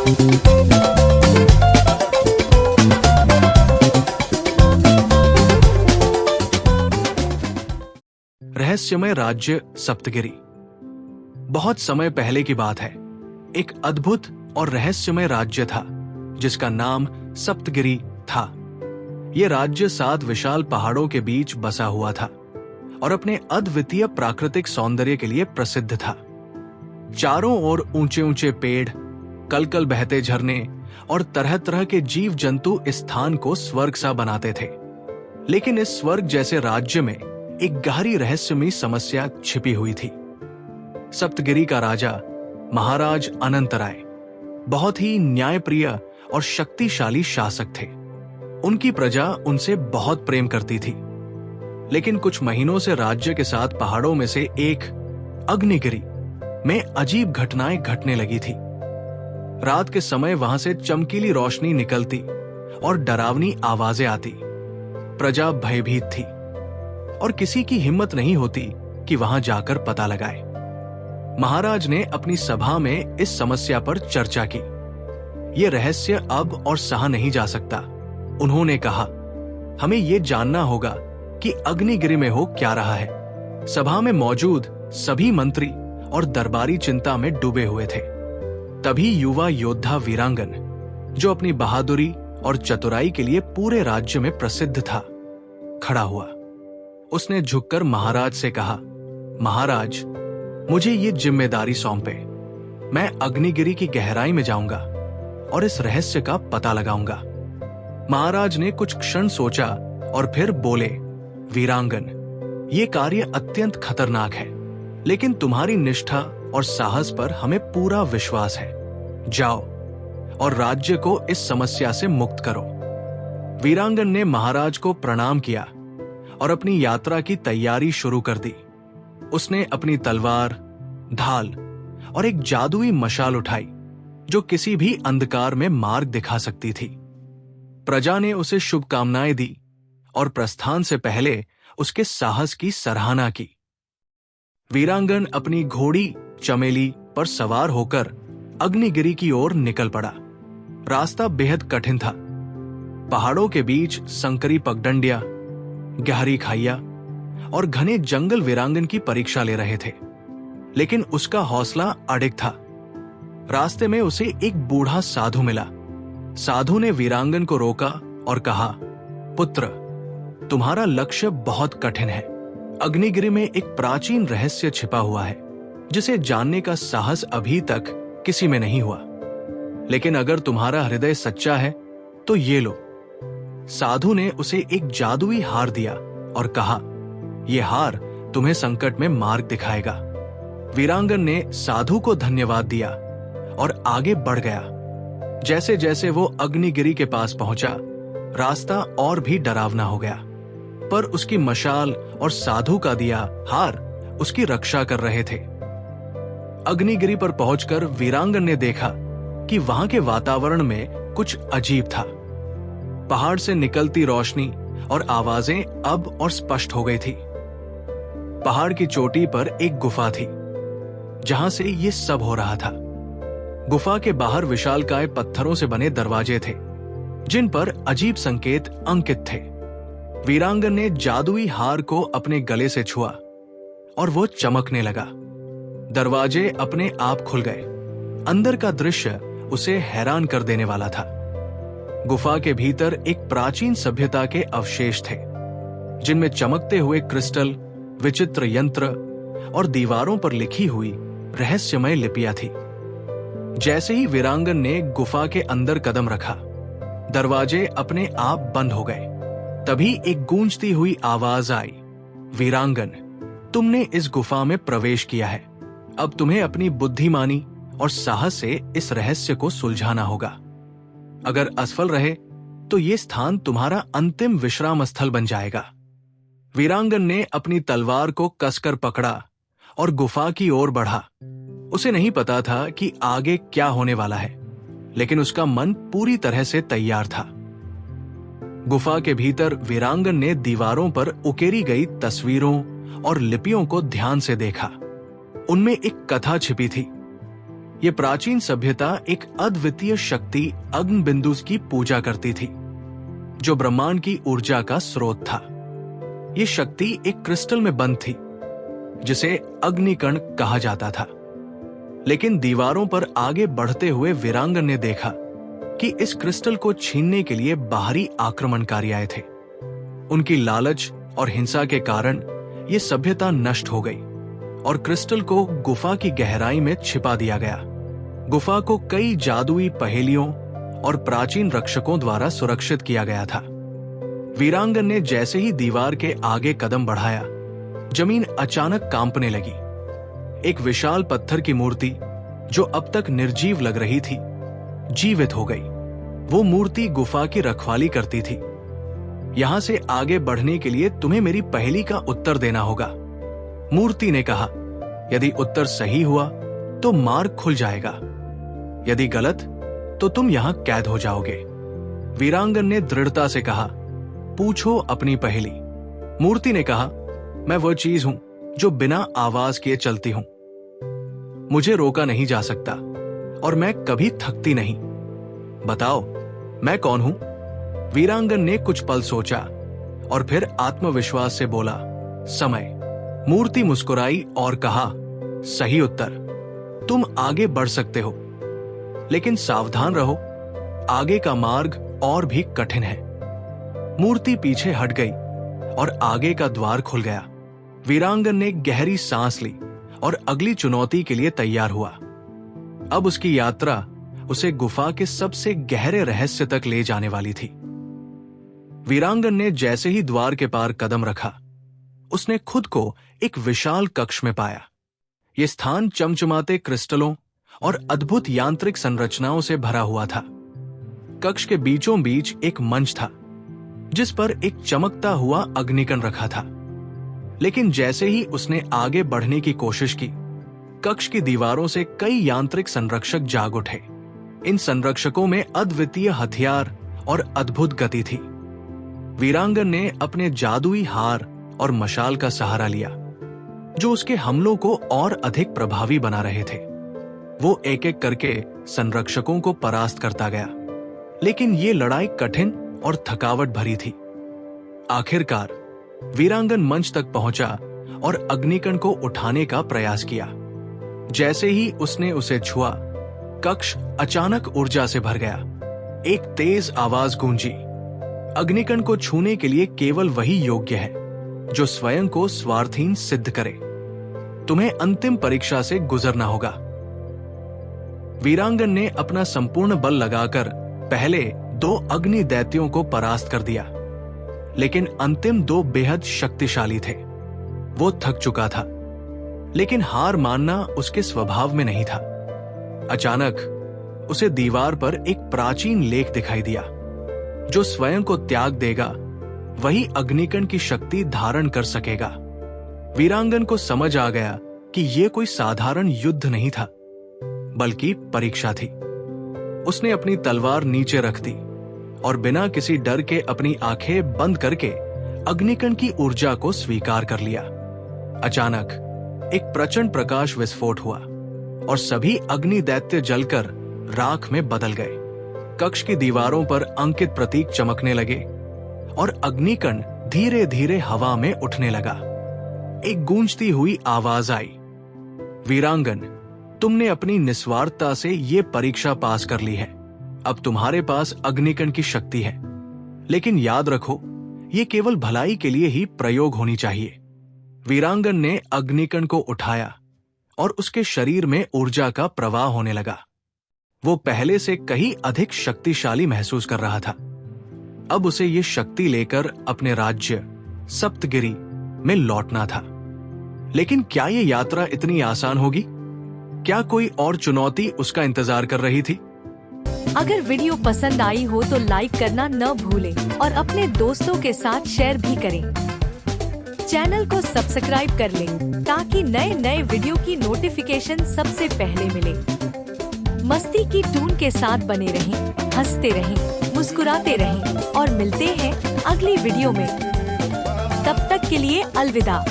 रहस्यमय राज्य सप्तगिरी। बहुत समय पहले की बात है। एक अद्भुत और रहस्यमय राज्य था जिसका नाम सप्तगिरी था। यह राज्य 7 विशाल पहाड़ों के बीच बसा हुआ था और अपने अद्वितीय प्राकृतिक सौंदर्य के लिए प्रसिद्ध था। चारों ओर ऊंचे ऊंचे पेड़, कलकल बहते झरने और तरह तरह के जीव जंतु इस स्थान को स्वर्ग सा बनाते थे। लेकिन इस स्वर्ग जैसे राज्य में एक गहरी रहस्यमयी समस्या छिपी हुई थी। सप्तगिरी का राजा महाराज अनंतराय बहुत ही न्यायप्रिय और शक्तिशाली शासक थे। उनकी प्रजा उनसे बहुत प्रेम करती थी। लेकिन कुछ महीनों से राज्य के साथ पहाड़ों में से एक अग्निगिरी में अजीब घटनाएं घटने लगी थी। रात के समय वहां से चमकीली रोशनी निकलती और डरावनी आवाजें आती। प्रजा भयभीत थी और किसी की हिम्मत नहीं होती कि वहां जाकर पता लगाए। महाराज ने अपनी सभा में इस समस्या पर चर्चा की। यह रहस्य अब और सहा नहीं जा सकता। उन्होंने कहा, हमें यह जानना होगा कि अग्निगिरी में हो क्या रहा है। सभा में मौजूद सभी मंत्री और दरबारी चिंता में डूबे हुए थे। तभी युवा योद्धा वीरांगन, जो अपनी बहादुरी और चतुराई के लिए पूरे राज्य में प्रसिद्ध था, खड़ा हुआ। उसने झुककर महाराज से कहा, महाराज, मुझे ये जिम्मेदारी सौंपे। मैं अग्निगिरी की गहराई में जाऊंगा और इस रहस्य का पता लगाऊंगा। महाराज ने कुछ क्षण सोचा और फिर बोले, वीरांगन, ये कार्य अत्यंत खतरनाक है, लेकिन तुम्हारी निष्ठा और साहस पर हमें पूरा विश्वास है। जाओ और राज्य को इस समस्या से मुक्त करो। वीरांगन ने महाराज को प्रणाम किया और अपनी यात्रा की तैयारी शुरू कर दी। उसने अपनी तलवार, ढाल और एक जादुई मशाल उठाई जो किसी भी अंधकार में मार्ग दिखा सकती थी। प्रजा ने उसे शुभकामनाएं दी और प्रस्थान से पहले उसके साहस की सराहना की। वीरांगन अपनी घोड़ी चमेली पर सवार होकर अग्निगिरी की ओर निकल पड़ा। रास्ता बेहद कठिन था। पहाड़ों के बीच संकरी पगडंडियां, गहरी खाइयां और घने जंगल वीरांगन की परीक्षा ले रहे थे। लेकिन उसका हौसला अडिग था। रास्ते में उसे एक बूढ़ा साधु मिला। साधु ने वीरांगन को रोका और कहा, पुत्र, तुम्हारा लक्ष्य बहुत कठिन है। अग्निगिरी में एक प्राचीन रहस्य छिपा हुआ है जिसे जानने का साहस अभी तक किसी में नहीं हुआ। लेकिन अगर तुम्हारा हृदय सच्चा है तो ये लो। साधु ने उसे एक जादुई हार दिया और कहा, यह हार तुम्हें संकट में मार्ग दिखाएगा। वीरांगन ने साधु को धन्यवाद दिया और आगे बढ़ गया। जैसे जैसे वो अग्निगिरी के पास पहुंचा, रास्ता और भी डरावना हो गया, पर उसकी मशाल और साधु का दिया हार उसकी रक्षा कर रहे थे। अग्निगिरी पर पहुंचकर वीरांगन ने देखा कि वहां के वातावरण में कुछ अजीब था। पहाड़ से निकलती रोशनी और आवाजें अब और स्पष्ट हो गई थी। पहाड़ की चोटी पर एक गुफा थी जहां से ये सब हो रहा था। गुफा के बाहर विशालकाय पत्थरों से बने दरवाजे थे जिन पर अजीब संकेत अंकित थे। वीरांगन ने जादुई हार को अपने गले से छुआ और वो चमकने लगा। दरवाजे अपने आप खुल गए। अंदर का दृश्य उसे हैरान कर देने वाला था। गुफा के भीतर एक प्राचीन सभ्यता के अवशेष थे जिनमें चमकते हुए क्रिस्टल, विचित्र यंत्र और दीवारों पर लिखी हुई रहस्यमय लिपियां थी। जैसे ही वीरांगन ने गुफा के अंदर कदम रखा, दरवाजे अपने आप बंद हो गए। तभी एक गूंजती हुई आवाज आई, वीरांगन, तुमने इस गुफा में प्रवेश किया है। अब तुम्हें अपनी बुद्धिमानी और साहस से इस रहस्य को सुलझाना होगा। अगर असफल रहे तो ये स्थान तुम्हारा अंतिम विश्राम स्थल बन जाएगा। वीरांगन ने अपनी तलवार को कसकर पकड़ा और गुफा की ओर बढ़ा। उसे नहीं पता था कि आगे क्या होने वाला है, लेकिन उसका मन पूरी तरह से तैयार था। गुफा के भीतर वीरांगन ने दीवारों पर उकेरी गई तस्वीरों और लिपियों को ध्यान से देखा। उनमें एक कथा छिपी थी। ये प्राचीन सभ्यता एक अद्वितीय शक्ति अग्नि बिंदु की पूजा करती थी, जो ब्रह्मांड की ऊर्जा का स्रोत था। ये शक्ति एक क्रिस्टल में बंद थी, जिसे अग्निकण कहा जाता था। लेकिन दीवारों पर आगे बढ़ते हुए वीरांगन ने देखा कि इस क्रिस्टल को छीनने के लिए बाहरी आक्रमणकारी आए थे। उनकी लालच और हिंसा के कारण ये सभ्यता नष्ट हो गई और क्रिस्टल को गुफा की गहराई में छिपा दिया गया। गुफा को कई जादुई पहेलियों और प्राचीन रक्षकों द्वारा सुरक्षित किया गया था। वीरांगन ने जैसे ही दीवार के आगे कदम बढ़ाया, जमीन अचानक कांपने लगी। एक विशाल पत्थर की मूर्ति, जो अब तक निर्जीव लग रही थी, जीवित हो गई। वो मूर्ति गुफा की रखवाली करती थी। यहां से आगे बढ़ने के लिए तुम्हें मेरी पहेली का उत्तर देना होगा, मूर्ति ने कहा। यदि उत्तर सही हुआ तो मार्ग खुल जाएगा, यदि गलत तो तुम यहां कैद हो जाओगे। वीरांगन ने दृढ़ता से कहा, पूछो अपनी पहेली। मूर्ति ने कहा, मैं वह चीज हूं जो बिना आवाज किए चलती हूं। मुझे रोका नहीं जा सकता और मैं कभी थकती नहीं। बताओ, मैं कौन हूं? वीरांगन ने कुछ पल सोचा और फिर आत्मविश्वास से बोला, समय। मूर्ति मुस्कुराई और कहा, सही उत्तर। तुम आगे बढ़ सकते हो, लेकिन सावधान रहो, आगे का मार्ग और भी कठिन है। मूर्ति पीछे हट गई और आगे का द्वार खुल गया। वीरांगन ने गहरी सांस ली और अगली चुनौती के लिए तैयार हुआ। अब उसकी यात्रा उसे गुफा के सबसे गहरे रहस्य तक ले जाने वाली थी। वीरांगन ने जैसे ही द्वार के पार कदम रखा, उसने खुद को एक विशाल कक्ष में पाया। यह स्थान चमचमाते क्रिस्टलों और अद्भुत यांत्रिक संरचनाओं से भरा हुआ था। कक्ष के बीचों बीच एक मंच था, जिस पर एक चमकता हुआ अग्निकण रखा था। लेकिन जैसे ही उसने आगे बढ़ने की कोशिश की, कक्ष की दीवारों से कई यांत्रिक संरक्षक जाग उठे। इन संरक्षकों में अद्वितीय हथियार और अद्भुत गति थी। वीरांगन ने अपने जादुई हार और मशाल का सहारा लिया, जो उसके हमलों को और अधिक प्रभावी बना रहे थे। वो एक एक करके संरक्षकों को परास्त करता गया, लेकिन ये लड़ाई कठिन और थकावट भरी थी। आखिरकार वीरांगन मंच तक पहुंचा और अग्निकण को उठाने का प्रयास किया। जैसे ही उसने उसे छुआ, कक्ष अचानक ऊर्जा से भर गया। एक तेज आवाज गूंजी, अग्निकण को छूने के लिए केवल वही योग्य है जो स्वयं को स्वार्थहीन सिद्ध करे। तुम्हें अंतिम परीक्षा से गुजरना होगा। वीरांगन ने अपना संपूर्ण बल लगाकर पहले 2 अग्नि दैत्यों को परास्त कर दिया, लेकिन अंतिम 2 बेहद शक्तिशाली थे। वो थक चुका था, लेकिन हार मानना उसके स्वभाव में नहीं था। अचानक उसे दीवार पर एक प्राचीन लेख दिखाई दिया, जो स्वयं को त्याग देगा वही अग्निकण की शक्ति धारण कर सकेगा। वीरांगन को समझ आ गया कि यह कोई साधारण युद्ध नहीं था, बल्कि परीक्षा थी। उसने अपनी तलवार नीचे रख दी और बिना किसी डर के अपनी आंखें बंद करके अग्निकण की ऊर्जा को स्वीकार कर लिया। अचानक एक प्रचंड प्रकाश विस्फोट हुआ और सभी अग्नि दैत्य जलकर राख में बदल गए। कक्ष की दीवारों पर अंकित प्रतीक चमकने लगे और अग्निकण धीरे धीरे हवा में उठने लगा। एक गूंजती हुई आवाज आई, वीरांगन, तुमने अपनी निस्वार्थता से ये परीक्षा पास कर ली है। अब तुम्हारे पास अग्निकण की शक्ति है, लेकिन याद रखो, ये केवल भलाई के लिए ही प्रयोग होनी चाहिए। वीरांगन ने अग्निकण को उठाया और उसके शरीर में ऊर्जा का प्रवाह होने लगा। वो पहले से कहीं अधिक शक्तिशाली महसूस कर रहा था। अब उसे ये शक्ति लेकर अपने राज्य सप्तगिरी में लौटना था। लेकिन क्या ये यात्रा इतनी आसान होगी? क्या कोई और चुनौती उसका इंतजार कर रही थी? अगर वीडियो पसंद आई हो तो लाइक करना न भूलें और अपने दोस्तों के साथ शेयर भी करें। चैनल को सब्सक्राइब कर लें ताकि नए वीडियो की नोटिफिकेशन सबसे पहले मिले। मस्ती की टून के साथ बने रहें, हंसते रहें, मुस्कुराते रहें और मिलते हैं अगली वीडियो में। तब तक के लिए अलविदा।